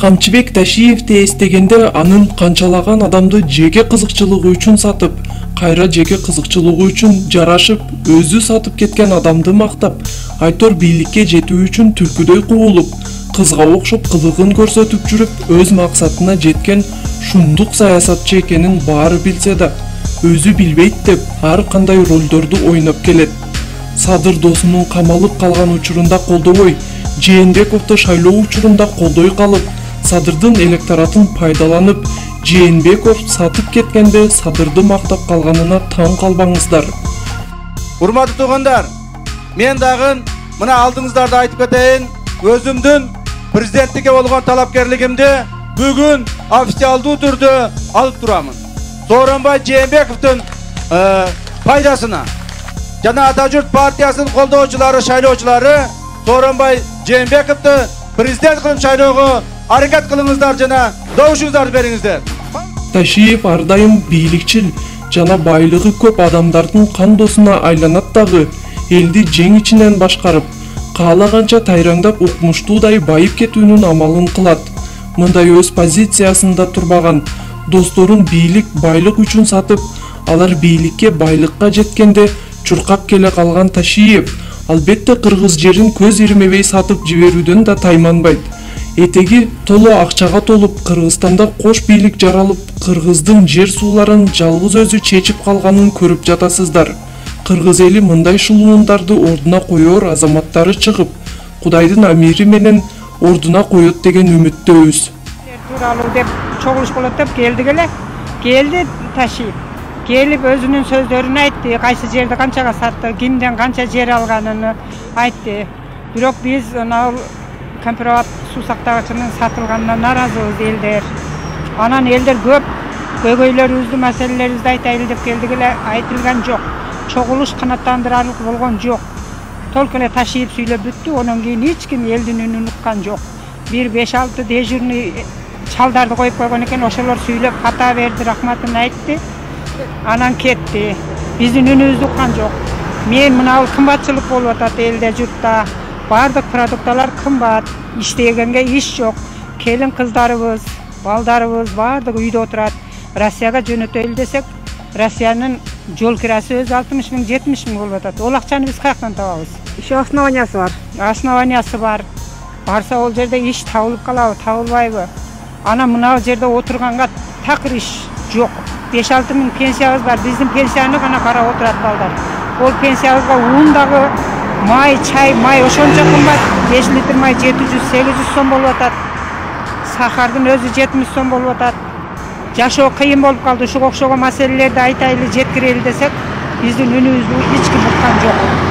Камчыбек Ташиевди эстегенде анын канчалаган адамды жеке кызыкчылыгы үчүн сатып, кайра жеке кызыкчылыгы үчүн жарашып, өзү сатып кеткен адамды мактап, Айтор бийликке жетүү үчүн түлкүдөй куулуп, кызга окшоп кылыгын көрсөтүп жүрүп, өз максатына жеткен шундук саясатчы экенин баары билсе да, өзү билбейт деп ар кандай ролдорду ойноп келет. Садыр досунун камалып калган учурунда колдобой, Жээнбековду шайлоо учурунда колдой калып, Садырдын электоратын пайдаланып, Жээнбеков сатып кеткенде Садырды мактап калганына таң калбаңыздар. Урматтуу туугандар, мен дагы мына алдыңыздарды айтып кетейин, өзүмдүн президенттикке болгон талапкерлигимди бүгүн официалдуу түрдө алып турамын. Сооронбай Жээнбековдун пайдасына жана Ата журт партиясынын колдоочулары, шайлоочулары Сооронбай Жээнбековду президент кылып шайлоого аракет кылыңыздар жана добушуңуздарды бериңиздер. Ташиев ар дайым бийликчил жана байлыгы көп адамдардын кандосуна айланат дагы, элди жең ичинен башкарып, каалаганча тайраңдап укмуштуудай байып кетүүнүн амалын кылат. Мындай өз позициясында турбаган, досторун бийлик, байлык үчүн сатып, алар бийликке, байлыкка жеткенде чуркап келе калган Ташиев, албетте кыргыз жерин көз ирмебей сатып жиберүүдөн да тайманбайт. Этеги толо акчага толуп, Кыргызстанда кош бийлик жаралып, кыргыздын жер сууларын жалгыз өзү чечип калганын көрүп жатасыздар. Кыргыз эли мындай шулуундарды ордуна коёр азаматтары чыгып, Кудайдын амири менен ордуна коёт деген үмүттөбүз. Тууралуу деп чогулуш болот деп келди Ташиев. Келип өзүнүн сөздөрүн айтты, кайсы жерди канчага сатты, кимден канча жер алганын айтты. Бирок биз Кампирабад суу сактагычынын сатылганына наразыбыз элдер. Анан элдер көп көйгөйлөрүбүздү, маселелерибизди айтайлы деп келдик эле, айтылган жок. Чогулуш канаттандырарлык болгон жок. Толук эле Ташиев сүйлөп бүттү, анан кийин эч ким элдин үнүн уккан жок. Бир 5-6 дежурный чалдарды коюп койгон экен, ошолор сүйлөп ката берди, рахматын айтты. Анан кетти. Биздин үнүбүздү уккан жок. Мен мына кымбатчылык болуп атат элде, журтта. Бардык продукталар кымбат, иштегенге иш жок. Келин кыздарыбыз, балдарыбыз бардыгы үйдө отурат. Россияга жөнөтөлү десек, Россиянын жол кирасы өзү 60 миң, 70 миң болуп атат. Ол акчаны биз каяктан табабыз? Иши основаниясы бар. Основаниясы бар. Барса ол жерде иш табылып калабы, табылбайбы? Ана мына жерде отурганга такыр иш жок. 5-6 миң пенсиябыз бар. Биздин пенсияны гана карап отурат балдар. Ол пенсиябызга ун дагы май, чай, май ошончо кымбат. 5 литр май 700-800 сом болуп атат. Сахардын өзү 70 сом болуп атат. Жашоо кыйын болуп калды. Ушуга окшогон маселелерди айтайлы, жеткирели десек, биздин үнүбүздү эч ким уккан жок.